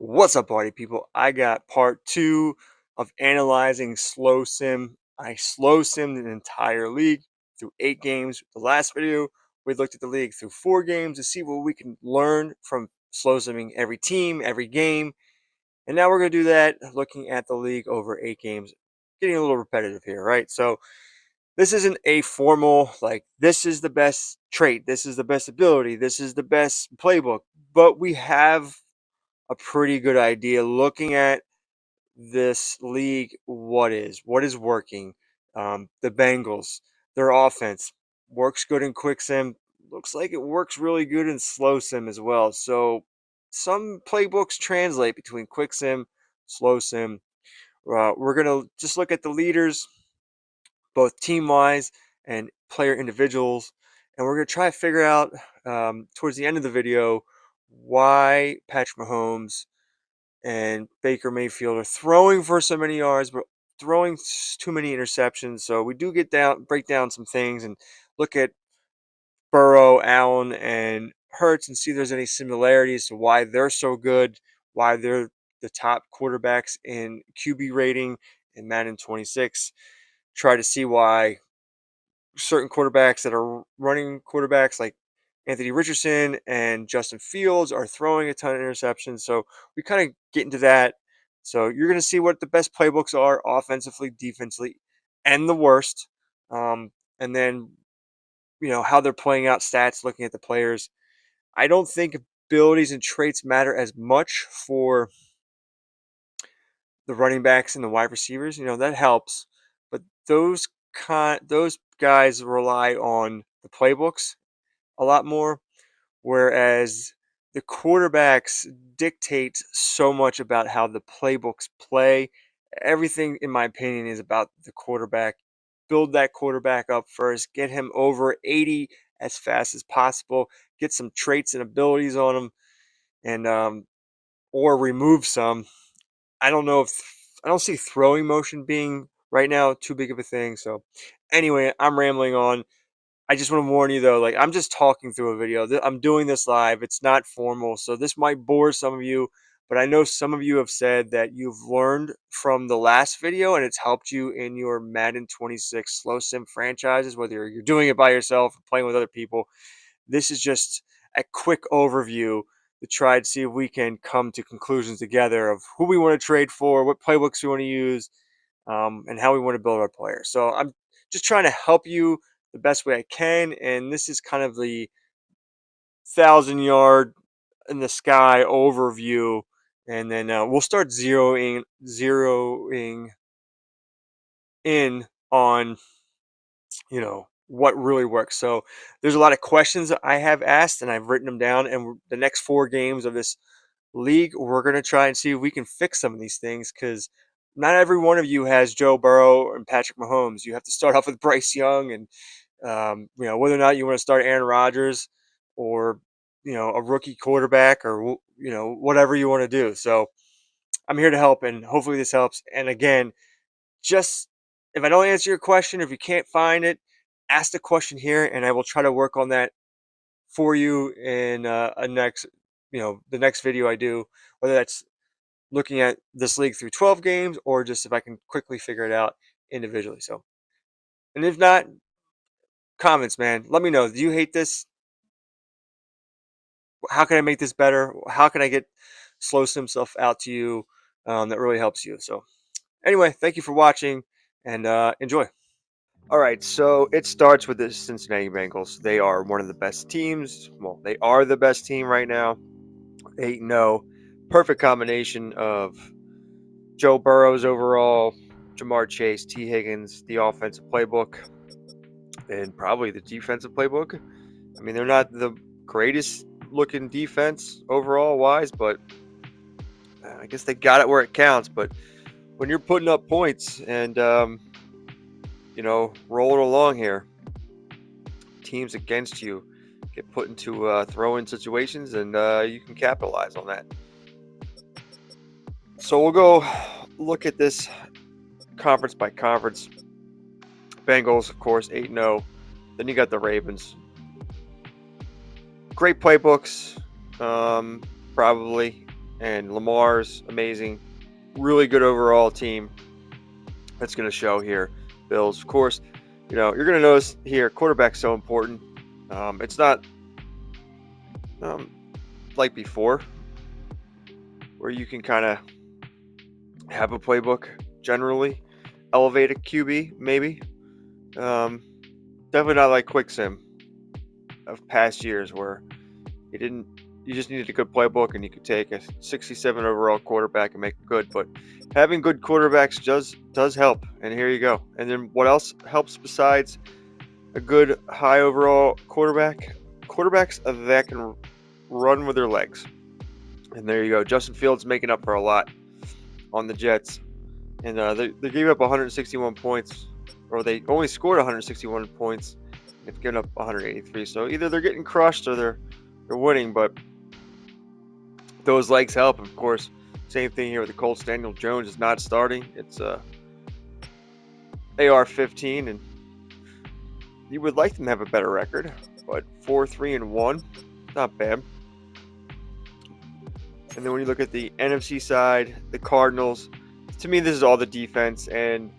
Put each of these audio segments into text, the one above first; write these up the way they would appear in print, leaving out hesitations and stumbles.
What's up, party people? I got part two of analyzing slow sim. I slow simmed an entire league through 8 games. The last video, we looked at the league through 4 games to see what we can learn from slow simming every team, every game. And now we're going to do that looking at the league over 8 games. Getting a little repetitive here, right? So this isn't a formal, like, this is the best trait, this is the best ability, this is the best playbook. But we have a pretty good idea looking at this league. What is working? The Bengals, their offense works good in quick sim. Looks like it works really good in slow sim as well. So some playbooks translate between quick sim, slow sim. We're gonna just look at the leaders, both team wise and player individuals, and we're gonna try to figure out towards the end of the video why Patrick Mahomes and Baker Mayfield are throwing for so many yards, but throwing too many interceptions. So we do break down some things and look at Burrow, Allen, and Hurts and see if there's any similarities to why they're so good, why they're the top quarterbacks in QB rating in Madden 26. Try to see why certain quarterbacks that are running quarterbacks like Anthony Richardson and Justin Fields are throwing a ton of interceptions. So we kind of get into that. So you're going to see what the best playbooks are offensively, defensively, and the worst. And then, how they're playing out stats, looking at the players. I don't think abilities and traits matter as much for the running backs and the wide receivers. That helps. But those guys rely on the playbooks a lot more, whereas the quarterbacks dictate so much about how the playbooks play. Everything, in my opinion, is about the quarterback. Build that quarterback up first, get him over 80 as fast as possible, get some traits and abilities on him, and or remove some. I don't see throwing motion being right now too big of a thing. So anyway, I'm rambling on. I just want to warn you though, like, I'm just talking through a video. I'm doing this live. It's not formal, so this might bore some of you, but I know some of you have said that you've learned from the last video and it's helped you in your Madden 26 slow sim franchises, whether you're doing it by yourself or playing with other people. This is just a quick overview to try to see if we can come to conclusions together of who we want to trade for, what playbooks we want to use, and how we want to build our players. So I'm just trying to help you the best way I can, and this is kind of the 1,000 yard in the sky overview, and then we'll start zeroing in on what really works. So there's a lot of questions that I have asked, and I've written them down. And the next 4 games of this league, we're going to try and see if we can fix some of these things, because not every one of you has Joe Burrow and Patrick Mahomes. You have to start off with Bryce Young, and whether or not you want to start Aaron Rodgers or a rookie quarterback, or whatever you want to do. So I'm here to help, and hopefully this helps. And again, just if I don't answer your question, if you can't find it, ask the question here, and I will try to work on that for you in the next video I do, whether that's looking at this league through 12 games or just if I can quickly figure it out individually. So, and if not, comments, man. Let me know. Do you hate this? How can I make this better? How can I get slow sim stuff out to you that really helps you? So, anyway, thank you for watching, and enjoy. All right, so it starts with the Cincinnati Bengals. They are one of the best teams. Well, they are the best team right now. 8-0. Perfect combination of Joe Burrow's overall, Jamar Chase, T. Higgins, the offensive playbook, and probably the defensive playbook. I mean, they're not the greatest looking defense overall wise, but I guess they got it where it counts. But when you're putting up points and, rolling along here, teams against you get put into throw-in situations, and you can capitalize on that. So we'll go look at this conference by conference. Bengals, of course, 8-0. Then you got the Ravens. Great playbooks, probably. and Lamar's amazing. Really good overall team. That's going to show here. Bills, of course, you're going to notice here quarterback's so important. It's not um, like before, where you can kind of have a playbook generally, elevate a QB maybe. Um, Definitely not like quick sim of past years where you didn't. You just needed a good playbook, and you could take a 67 overall quarterback and make it good. But having good quarterbacks does help. And here you go. And then what else helps besides a good high overall quarterback? Quarterbacks that can run with their legs. And there you go. Justin Fields making up for a lot on the Jets. And they gave up 161 points, or they only scored 161 points. They've given up 183. So either they're getting crushed or they're winning. But those legs help, of course. Same thing here with the Colts. Daniel Jones is not starting. It's AR-15, and you would like them to have a better record, but 4-3-1, not bad. And then when you look at the NFC side, the Cardinals, to me this is all the defense and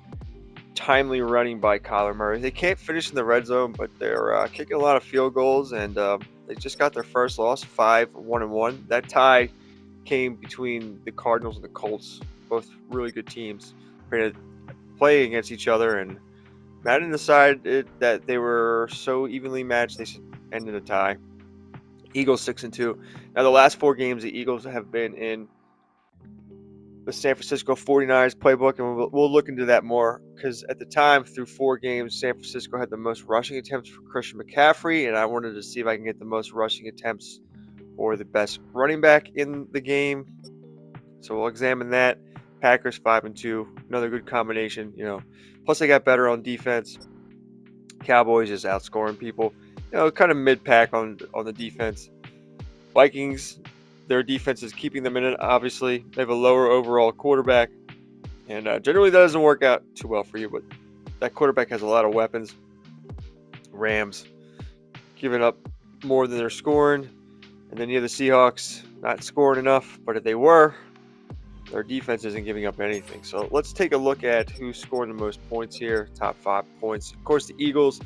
timely running by Kyler Murray. They can't finish in the red zone, but they're kicking a lot of field goals, and they just got their first loss, 5-1-1. That tie came between the Cardinals and the Colts, both really good teams, playing against each other, and Madden decided that they were so evenly matched they should end in a tie. Eagles 6-2. Now the last 4 games the Eagles have been in the San Francisco 49ers playbook, and we'll look into that more because at the time through 4 games San Francisco had the most rushing attempts for Christian McCaffrey, and I wanted to see if I can get the most rushing attempts for the best running back in the game. So we'll examine that. Packers 5-2, another good combination. Plus they got better on defense. Cowboys just outscoring people. Kind of mid-pack on the defense. Vikings, their defense is keeping them in it. Obviously, they have a lower overall quarterback, and generally that doesn't work out too well for you. But that quarterback has a lot of weapons. Rams giving up more than they're scoring, and then you have the Seahawks not scoring enough. But if they were, their defense isn't giving up anything. So let's take a look at who's scoring the most points here. Top 5 points. Of course, the Eagles.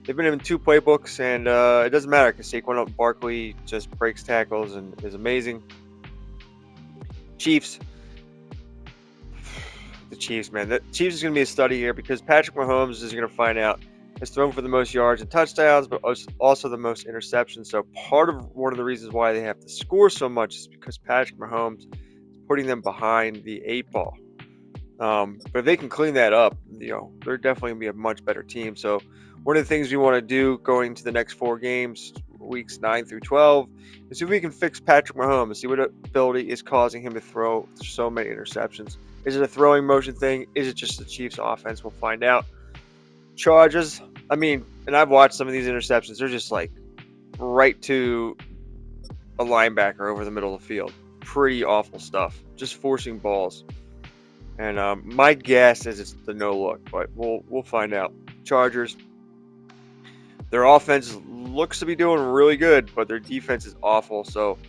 They've been in 2 playbooks, and it doesn't matter because Saquon Barkley just breaks tackles and is amazing. Chiefs. The Chiefs, man. The Chiefs is going to be a study here because Patrick Mahomes is going to find out has thrown for the most yards and touchdowns, but also the most interceptions. So one of the reasons why they have to score so much is because Patrick Mahomes is putting them behind the 8 ball. But if they can clean that up, they're definitely going to be a much better team. So one of the things we want to do going to the next 4 games, weeks 9 through 12, is see if we can fix Patrick Mahomes and see what ability is causing him to throw so many interceptions. Is it a throwing motion thing? Is it just the Chiefs' offense? We'll find out. Chargers, and I've watched some of these interceptions. They're just like right to a linebacker over the middle of the field. Pretty awful stuff. Just forcing balls. And my guess is it's the no look, but we'll find out. Chargers, their offense looks to be doing really good, but their defense is awful. So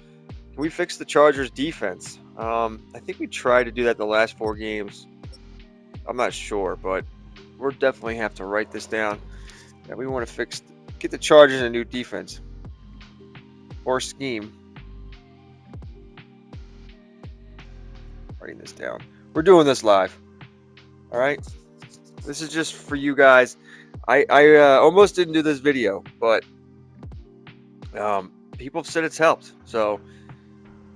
can we fix the Chargers defense? I think we tried to do that the last 4 games. I'm not sure, but we'll definitely have to write this down. Yeah, we want to get the Chargers a new defense or scheme. Writing this down. We're doing this live. All right. This is just for you guys. I almost didn't do this video, but people have said it's helped. So,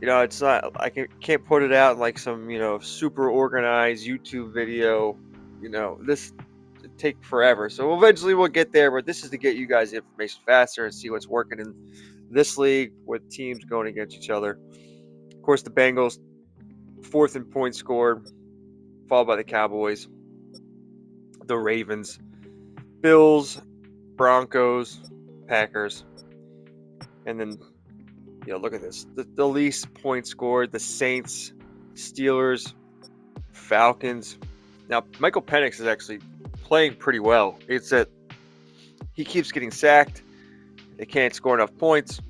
it's not, I can't put it out in like some, super organized YouTube video. This take forever. So eventually we'll get there, but this is to get you guys information faster and see what's working in this league with teams going against each other. Of course, the Bengals, 4th in points scored, followed by the Cowboys, the Ravens, Bills, Broncos, Packers, and then look at this. The least points scored, the Saints, Steelers, Falcons. Now, Michael Penix is actually playing pretty well. It's that he keeps getting sacked. They can't score enough points.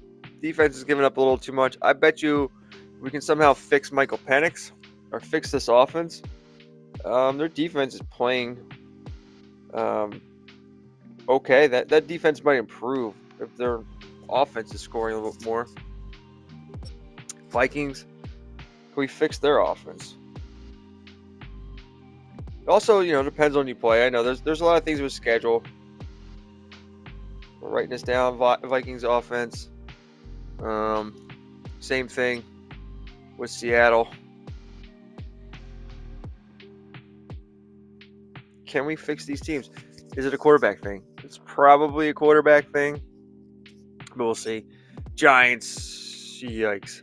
Defense is giving up a little too much. I bet you we can somehow fix Michael Penix or fix this offense. Their defense is playing um, okay. That defense might improve if their offense is scoring a little bit more. Vikings, can we fix their offense? Also, depends on who you play. I know there's a lot of things with schedule. We're writing this down. Vikings offense. Um, Same thing with Seattle. Can we fix these teams? Is it a quarterback thing? It's probably a quarterback thing, but we'll see. Giants, yikes.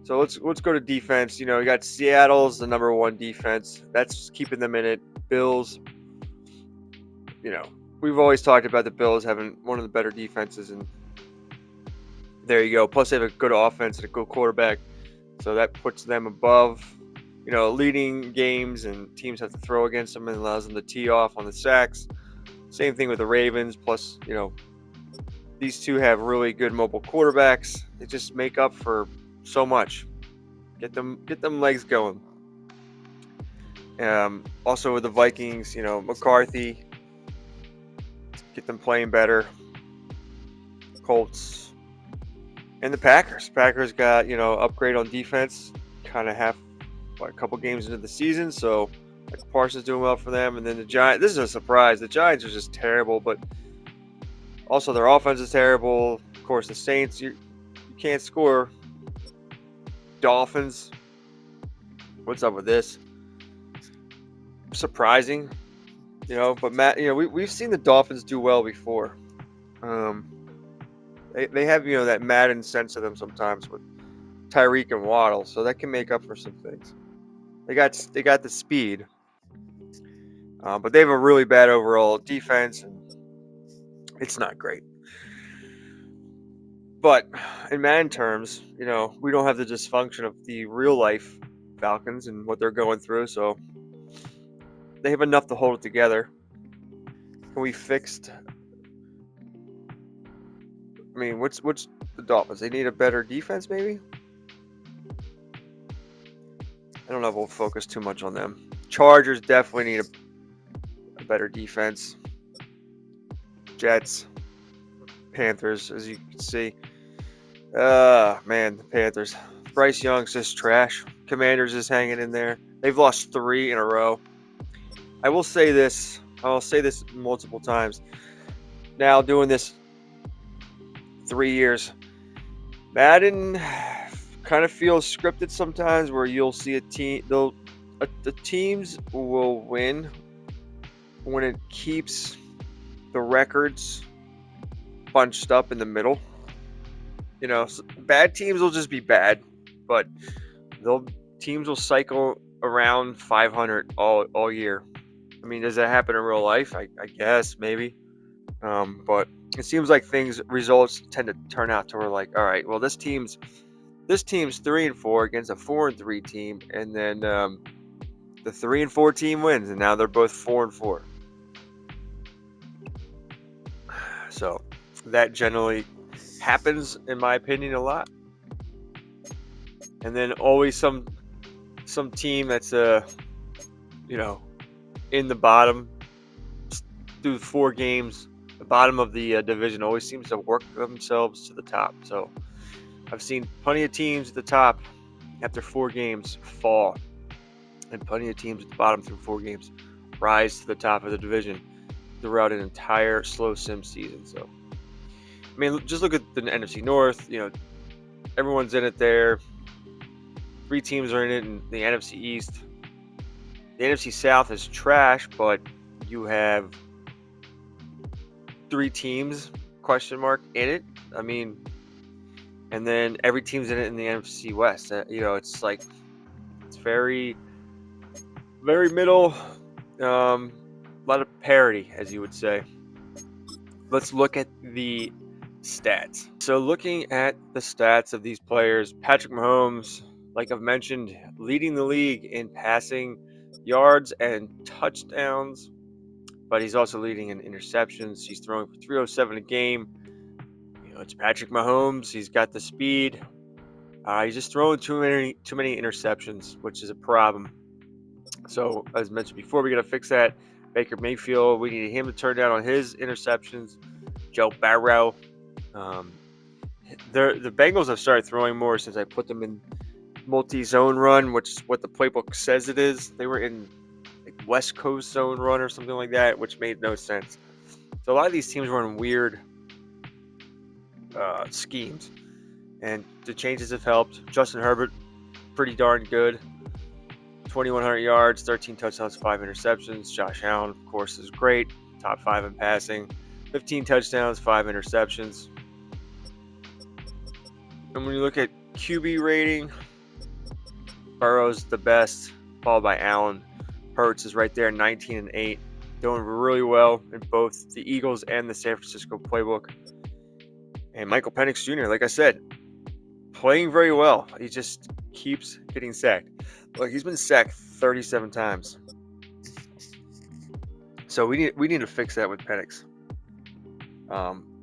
So let's go to defense. You got Seattle's the number one defense. That's keeping them in it. Bills, you know, we've always talked about the Bills having one of the better defenses, and there you go. Plus, they have a good offense and a good quarterback, so that puts them above, leading games, and teams have to throw against them and allows them to tee off on the sacks. Same thing with the Ravens. Plus, these two have really good mobile quarterbacks. They just make up for so much. Get them legs going. Also with the Vikings, McCarthy, get them playing better. Colts and the Packers. Packers got upgrade on defense. Kind of a couple games into the season, so Parsons doing well for them. And then the Giants. This is a surprise. The Giants are just terrible, but also their offense is terrible. Of course, the Saints. You can't score. Dolphins. What's up with this? Surprising, But Matt, we've seen the Dolphins do well before. Um, they have that Madden sense to them sometimes with Tyreek and Waddle, so that can make up for some things. They got the speed, but they have a really bad overall defense, and it's not great. But in Madden terms, we don't have the dysfunction of the real life Falcons and what they're going through, so they have enough to hold it together. Can we fix? I mean, what's the Dolphins? They need a better defense, maybe. I don't know if we'll focus too much on them. Chargers definitely need a better defense. Jets, Panthers, as you can see. Man, the Panthers. Bryce Young's just trash. Commanders is hanging in there. They've lost 3 in a row. I will say this. I'll say this multiple times. Now doing this 3 years, Madden kind of feels scripted sometimes, where you'll see a team. The teams will win when it keeps the records bunched up in the middle. Bad teams will just be bad, but teams will cycle around 500 all year. I mean, does that happen in real life? I guess maybe, but it seems like results tend to turn out to where, like, all right, well, this team's 3-4 against a 4-3 team, and then the 3-4 team wins, and now they're both 4-4. So that generally happens, in my opinion, a lot. And then always some team that's in the bottom through 4 games, the bottom of the division always seems to work themselves to the top. So I've seen plenty of teams at the top after 4 games fall, and plenty of teams at the bottom through 4 games rise to the top of the division throughout an entire slow sim season. So I mean, just look at the NFC North. Everyone's in it there. 3 teams are in it in the NFC East. The NFC South is trash, but you have 3 teams, question mark, in it. I mean, and then every team's in it in the NFC West. It's like, it's very, very middle. A lot of parity, as you would say. Let's look at the stats. So looking at the stats of these players, Patrick Mahomes, like I've mentioned, leading the league in passing yards and touchdowns, but he's also leading in interceptions. He's throwing for 307 a game. It's Patrick Mahomes. He's got the speed. He's just throwing too many interceptions, which is a problem. So as mentioned before, we got to fix that. Baker Mayfield, we need him to turn down on his interceptions. Joe Burrow. Um, the Bengals have started throwing more since I put them in multi-zone run, which is what the playbook says it is. They were in like West Coast zone run or something like that, which made no sense. So a lot of these teams run weird schemes, and the changes have helped. Justin Herbert, pretty darn good. 2,100 yards, 13 touchdowns, 5 interceptions. Josh Allen, of course, is great. Top 5 in passing. 15 touchdowns, 5 interceptions. And when you look at QB rating, Burrow's the best, followed by Allen. Hurts is right there, 19 and 8. Doing really well in both the Eagles and the San Francisco playbook. And Michael Penix Jr., like I said, playing very well. He just keeps getting sacked. Look, he's been sacked 37 times. So we need to fix that with Penix.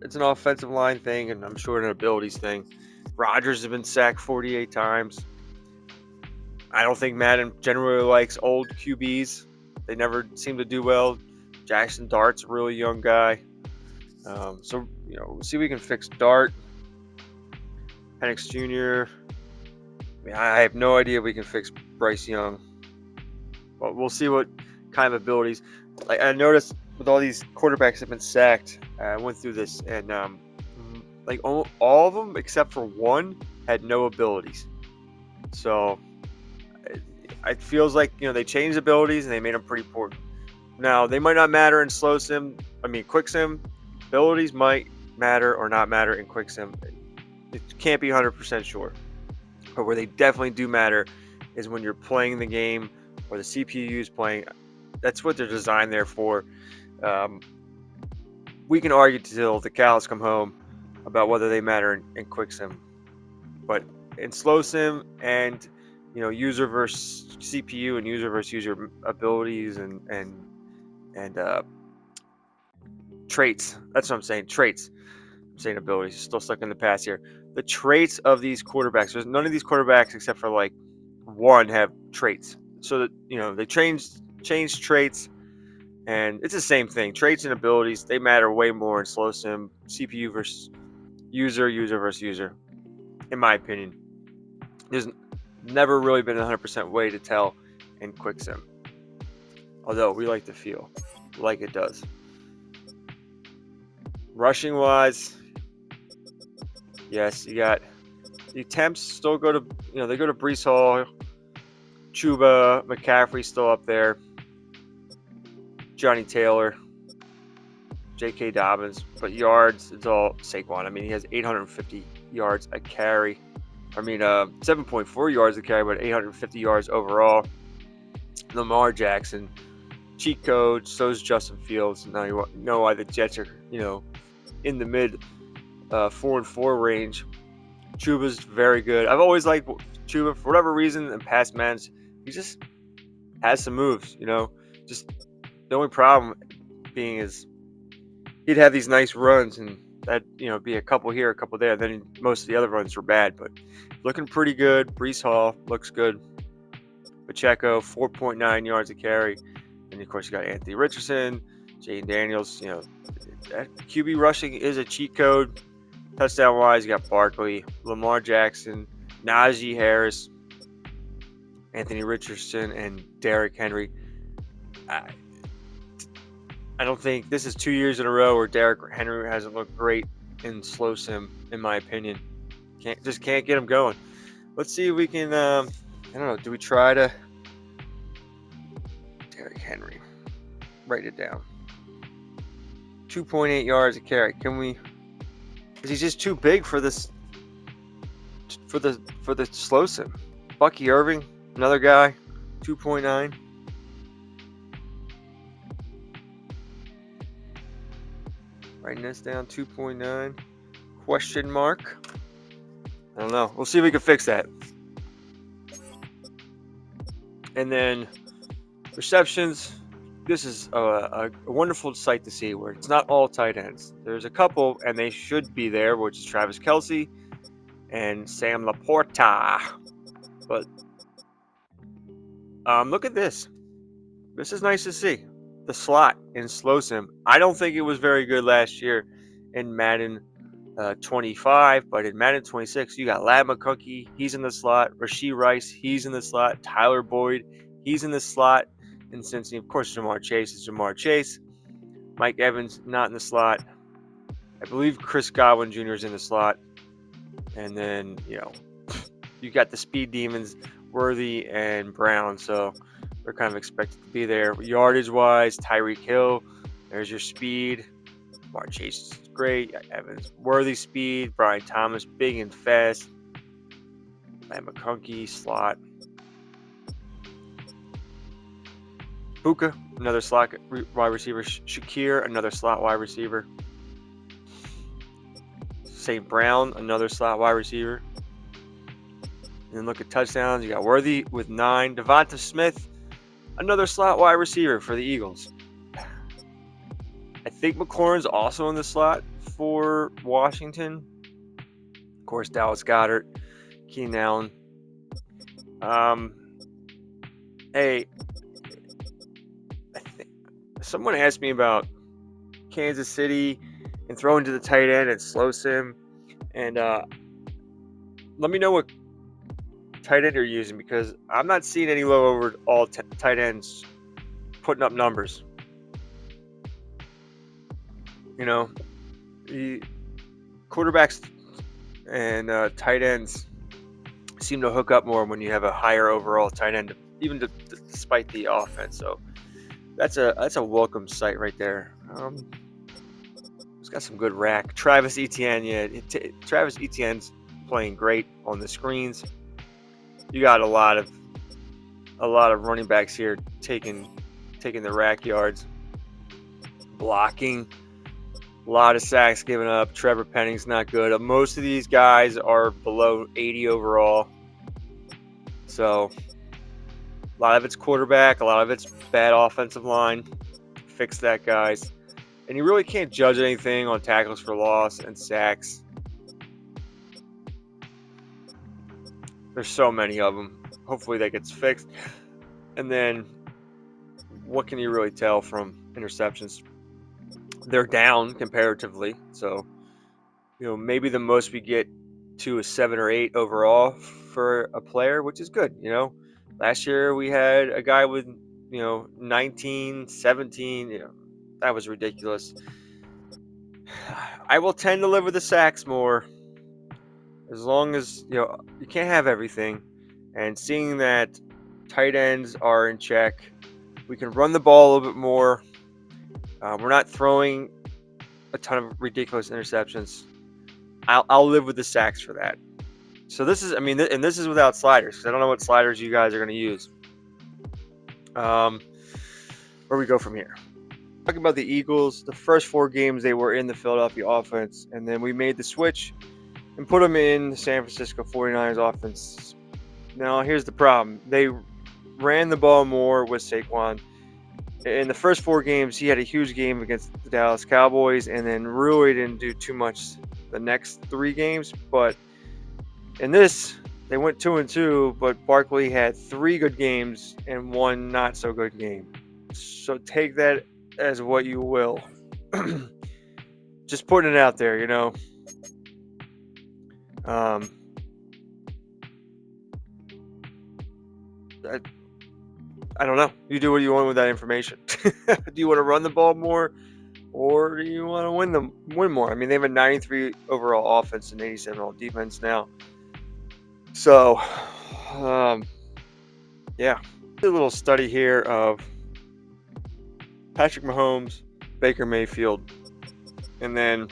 It's an offensive line thing, and I'm sure an abilities thing. Rodgers has been sacked 48 times. I don't think Madden generally likes old QBs. They never seem to do well. Jackson Dart's a really young guy. So, we'll see if we can fix Dart. Penix Jr. I have no idea if we can fix Bryce Young. But we'll see what kind of abilities. Like I noticed with all these quarterbacks that have been sacked, I went through this, and like all of them except for one had no abilities. So it feels like they changed abilities and they made them pretty important. Now they might not matter in quick sim. Abilities might matter or not matter in quick sim. It can't be 100% sure. But where they definitely do matter is when you're playing the game or the CPU is playing. That's what they're designed there for. We can argue till the cows come home about whether they matter in quick sim, but in slow sim and user versus CPU and user versus user abilities and traits. That's what I'm saying. Traits. I'm saying abilities. Still stuck in the past here. The traits of these quarterbacks. There's none of these quarterbacks except for like one have traits. So that they changed traits, and it's the same thing. Traits and abilities, they matter way more in slow sim. CPU versus user, user versus user. In my opinion, there's never really been a 100% way to tell in quick sim. Although we like to feel like it does. Rushing wise, yes, you got the attempts still go to they go to Brees Hall, Chuba, McCaffrey still up there, Johnny Taylor, J.K. Dobbins, but yards, it's all Saquon. I mean, he has 850 yards a carry. 7.4 yards a carry, but 850 yards overall. Lamar Jackson, cheat code, so is Justin Fields. Now you know why the Jets are, in the mid 4-4 range. Chuba's very good. I've always liked Chuba for whatever reason in past matches. He just has some moves, Just the only problem being is he'd have these nice runs and that be a couple here, a couple there. Then most of the other runs were bad, but looking pretty good. Brees Hall looks good. Pacheco 4.9 yards a carry, and of course you got Anthony Richardson, Jaden Daniels. That QB rushing is a cheat code. Touchdown wise, you got Barkley, Lamar Jackson, Najee Harris, Anthony Richardson, and Derrick Henry. I don't think this is 2 years in a row where Derrick Henry hasn't looked great in slow sim, in my opinion. Can't get him going. Let's see if we can. I don't know. Do we try to Derrick Henry? Write it down. 2.8 yards a carry. Can we? Is he just too big for this? For the slow sim. Bucky Irving, another guy, 2.9. Writing this down, 2.9. Question mark. I don't know. We'll see if we can fix that. And then receptions. This is a wonderful sight to see where it's not all tight ends. There's a couple, and they should be there, which is Travis Kelce and Sam Laporta. But look at this. This is nice to see. The slot in slow sim. I don't think it was very good last year in Madden 25, but in Madden 26, you got Lad McConkey, he's in the slot. Rashee Rice, he's in the slot. Tyler Boyd, he's in the slot. And since, of course, Jamar Chase is Jamar Chase. Mike Evans, not in the slot. I believe Chris Godwin Jr. is in the slot. And then, you got the speed demons, Worthy and Brown. So they're kind of expected to be there. Yardage wise, Tyreek Hill, there's your speed. Jamar Chase is great. Evans, Worthy speed. Brian Thomas, big and fast. Matt McConkey, slot. Puka, another slot wide receiver. Shakir, another slot wide receiver. St. Brown, another slot wide receiver. And then look at touchdowns. You got Worthy with 9. Devonta Smith, another slot wide receiver for the Eagles. I think McLaurin's also in the slot for Washington. Of course, Dallas Goedert, Keenan Allen. Hey, someone asked me about Kansas City and throwing to the tight end and slow sim. And let me know what tight end you're using, because I'm not seeing any low over all tight ends putting up numbers. The quarterbacks and tight ends seem to hook up more when you have a higher overall tight end, even despite the offense. So that's a welcome sight right there. It's got some good rack. Travis Etienne, Travis Etienne's playing great on the screens. You got a lot of running backs here taking the rack yards, blocking. A lot of sacks given up. Trevor Penning's not good. Most of these guys are below 80 overall. So a lot of it's quarterback. A lot of it's bad offensive line. Fix that, guys. And you really can't judge anything on tackles for loss and sacks. There's so many of them. Hopefully that gets fixed. And then what can you really tell from interceptions? They're down comparatively. So, maybe the most we get to is 7 or 8 overall for a player, which is good. Last year we had a guy with, 19, 17. That was ridiculous. I will tend to live with the sacks more, as long as you can't have everything. And seeing that tight ends are in check, we can run the ball a little bit more. We're not throwing a ton of ridiculous interceptions. I'll live with the sacks for that. So this is, and this is without sliders, because I don't know what sliders you guys are going to use. Where we go from here? Talking about the Eagles, the first 4 games they were in the Philadelphia offense, and then we made the switch and put them in the San Francisco 49ers offense. Now, here's the problem. They ran the ball more with Saquon. In the first 4 games, he had a huge game against the Dallas Cowboys, and then really didn't do too much the next 3 games. But in this, they went 2-2, but Barkley had 3 good games and 1 not so good game. So take that as what you will. Just putting it out there, I don't know. You do what you want with that information. Do you want to run the ball more, or do you want to win more? They have a 93 overall offense and 87 overall defense now. So, yeah. A little study here of Patrick Mahomes, Baker Mayfield, and then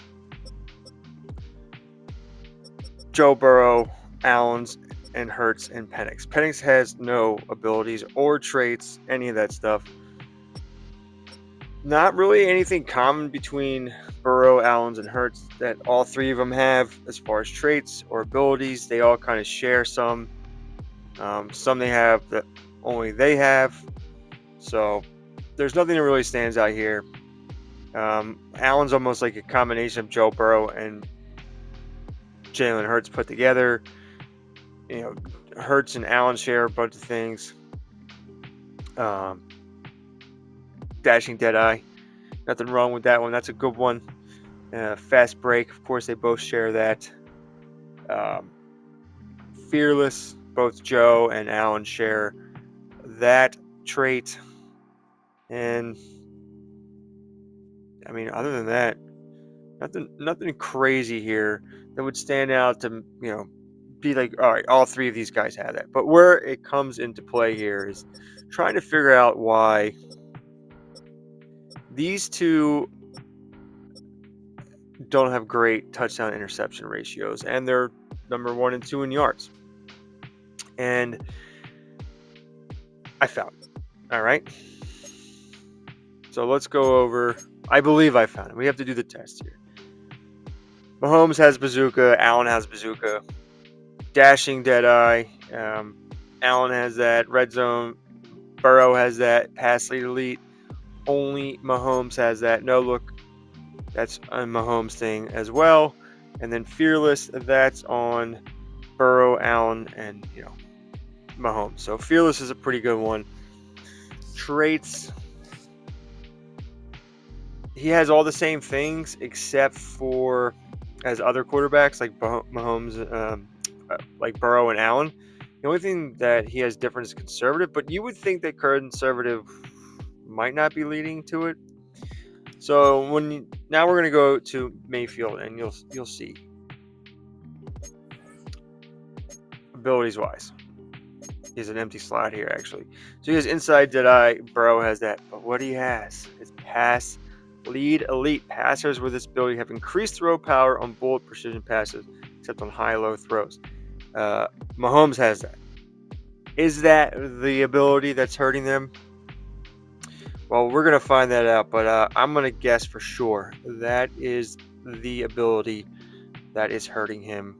Joe Burrow, Allen's, and Hurts and Penix. Penix has no abilities or traits, any of that stuff. Not really anything common between Burrow, Allen's, and Hurts that all 3 of them have as far as traits or abilities. They all kind of share some. Some they have that only they have. So there's nothing that really stands out here. Allen's almost like a combination of Joe Burrow and Jalen Hurts put together. Hurts and Allen share a bunch of things. Dashing Deadeye. Nothing wrong with that one. That's a good one. Fast Break. Of course, they both share that. Fearless. Both Joe and Allen share that trait. And I mean, other than that, nothing crazy here that would stand out to be like, all right, all three of these guys have that. But where it comes into play here is trying to figure out why these two don't have great touchdown interception ratios, and they're number 1 and 2 in yards. And I found it. All right. So let's go over. I believe I found it. We have to do the test here. Mahomes has bazooka. Allen has bazooka. Dashing Deadeye. Allen has that. Red zone. Burrow has that. Pass lead elite. Only Mahomes has that. No look. That's a Mahomes thing as well. And then Fearless. That's on Burrow, Allen, and Mahomes. So Fearless is a pretty good one. Traits. He has all the same things except for as other quarterbacks like Mahomes, like Burrow and Allen. The only thing that he has different is conservative, but you would think that conservative might not be leading to it. So now we're going to go to Mayfield, and you'll see abilities wise. He has an empty slot here actually. So he has inside Deadeye. Burrow has that, but what he has is pass lead elite. Passers with this ability have increased throw power on bullet precision passes, except on high-low throws. Mahomes has that. Is that the ability that's hurting them? Well, we're going to find that out, but I'm going to guess for sure that is the ability that is hurting him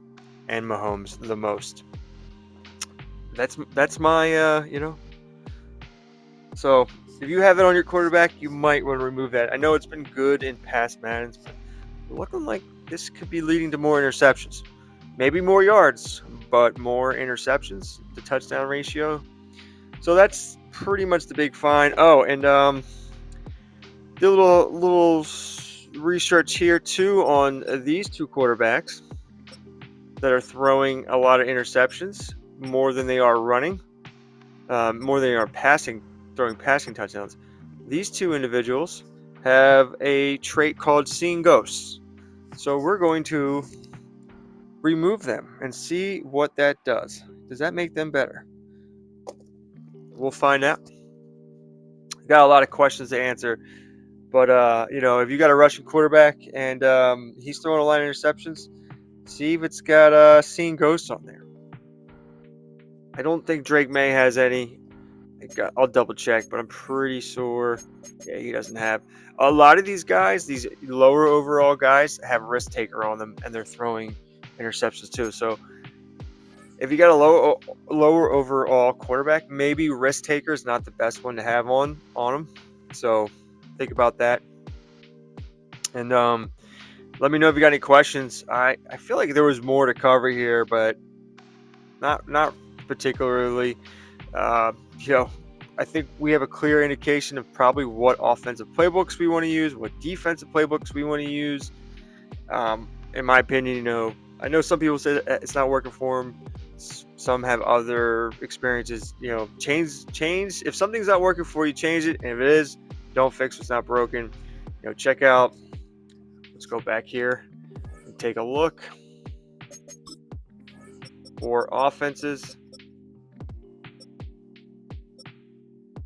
and Mahomes the most. That's my So if you have it on your quarterback, you might want to remove that. I know it's been good in past Maddens, but looking like this could be leading to more interceptions. Maybe more yards, but more interceptions, the touchdown ratio. So that's pretty much the big find. Oh, and did a little research here too on these two quarterbacks that are throwing a lot of interceptions, more than they are running, more than they are throwing passing touchdowns. These two individuals have a trait called seeing ghosts. So we're going to remove them and see what that does. Does that make them better? We'll find out. Got a lot of questions to answer, but if you got a rushing quarterback and he's throwing a lot of interceptions, see if it's got seeing ghosts on there. I don't think Drake May has any. I'll double check, but I'm pretty sure. Yeah, he doesn't have. A lot of these guys, these lower overall guys, have risk taker on them, and they're throwing interceptions too. So if you got a lower overall quarterback, maybe risk taker is not the best one to have on them. So think about that. And let me know if you got any questions. I feel like there was more to cover here, but not particularly. I think we have a clear indication of probably what offensive playbooks we want to use, what defensive playbooks we want to use. In my opinion, I know some people say it's not working for them. Some have other experiences. Change. If something's not working for you, change it. And if it is, don't fix what's not broken. Check out. Let's go back here and take a look for offenses.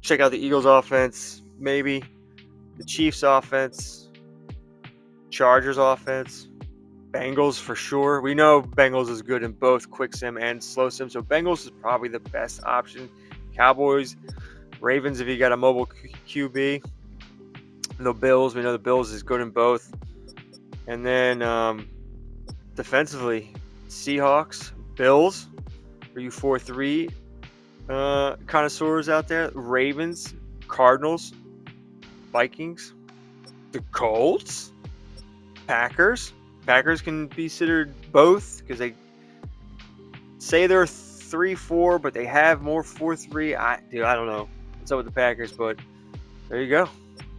Check out the Eagles offense, maybe the Chiefs offense, Chargers offense, Bengals for sure. We know Bengals is good in both quick sim and slow sim, so Bengals is probably the best option. Cowboys, Ravens if you got a mobile QB. The Bills, we know the Bills is good in both. And then defensively, Seahawks, Bills. Are you 4-3 connoisseurs out there? Ravens, Cardinals, Vikings, the Colts, Packers, Packers can be considered both because they say they're 3-4, but they have more 4-3. I don't know what's up with the Packers, but there you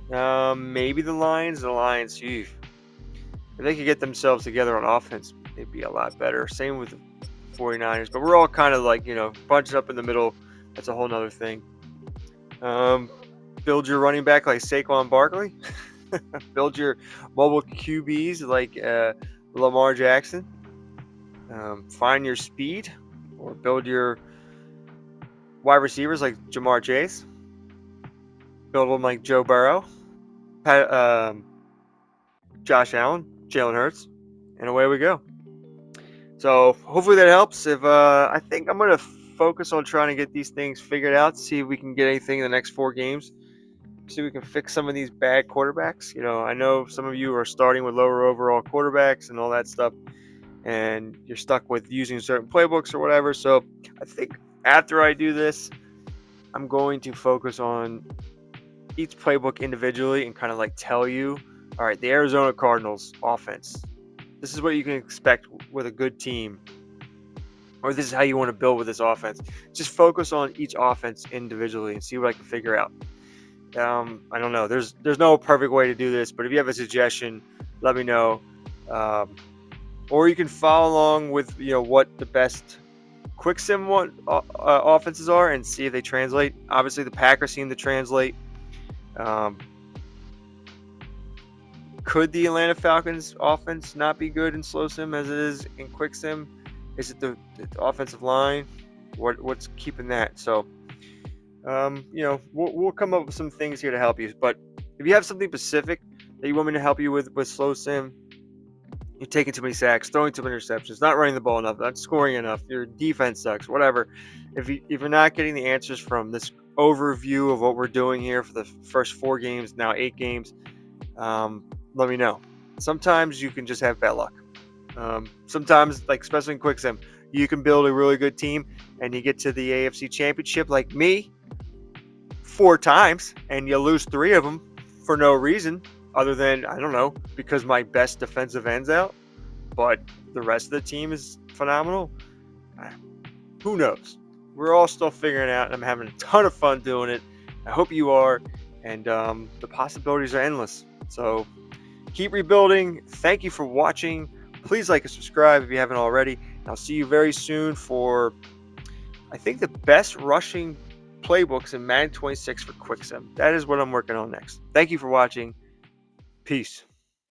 go. Maybe the Lions. The Lions, phew, if they could get themselves together on offense, they'd be a lot better. Same with the 49ers, but we're all kind of like, bunched up in the middle. That's a whole nother thing. Build your running back like Saquon Barkley. Build your mobile QBs like Lamar Jackson. Find your speed, or build your wide receivers like Jamar Chase. Build them like Joe Burrow, Josh Allen, Jalen Hurts, and away we go. So hopefully that helps. If I think I'm gonna focus on trying to get these things figured out, see if we can get anything in the next 4 games. See if we can fix some of these bad quarterbacks. I know some of you are starting with lower overall quarterbacks and all that stuff, and you're stuck with using certain playbooks or whatever. So I think after I do this, I'm going to focus on each playbook individually and kind of like tell you, all right, the Arizona Cardinals offense, this is what you can expect with a good team, or this is how you want to build with this offense. Just focus on each offense individually and see what I can figure out. I don't know. There's no perfect way to do this, but if you have a suggestion, let me know. Or you can follow along with what the best quick sim offenses are and see if they translate. Obviously, the Packers seem to translate. Could the Atlanta Falcons offense not be good in slow sim as it is in quick sim? Is it the offensive line? What's keeping that? So, we'll come up with some things here to help you. But if you have something specific that you want me to help you with slow sim, you're taking too many sacks, throwing too many interceptions, not running the ball enough, not scoring enough, your defense sucks, whatever. If you're not getting the answers from this overview of what we're doing here for the first 4 games, now 8 games, let me know. Sometimes you can just have bad luck. Sometimes, like especially in quick sim, you can build a really good team and you get to the AFC Championship like me 4 times and you lose 3 of them for no reason other than, I don't know, because my best defensive end's out, but the rest of the team is phenomenal. Who knows? We're all still figuring it out, and I'm having a ton of fun doing it. I hope you are, and the possibilities are endless. So keep rebuilding. Thank you for watching. Please like and subscribe if you haven't already. And I'll see you very soon for, I think, the best rushing playbooks in Madden 26 for Quick Sim. That is what I'm working on next. Thank you for watching. Peace.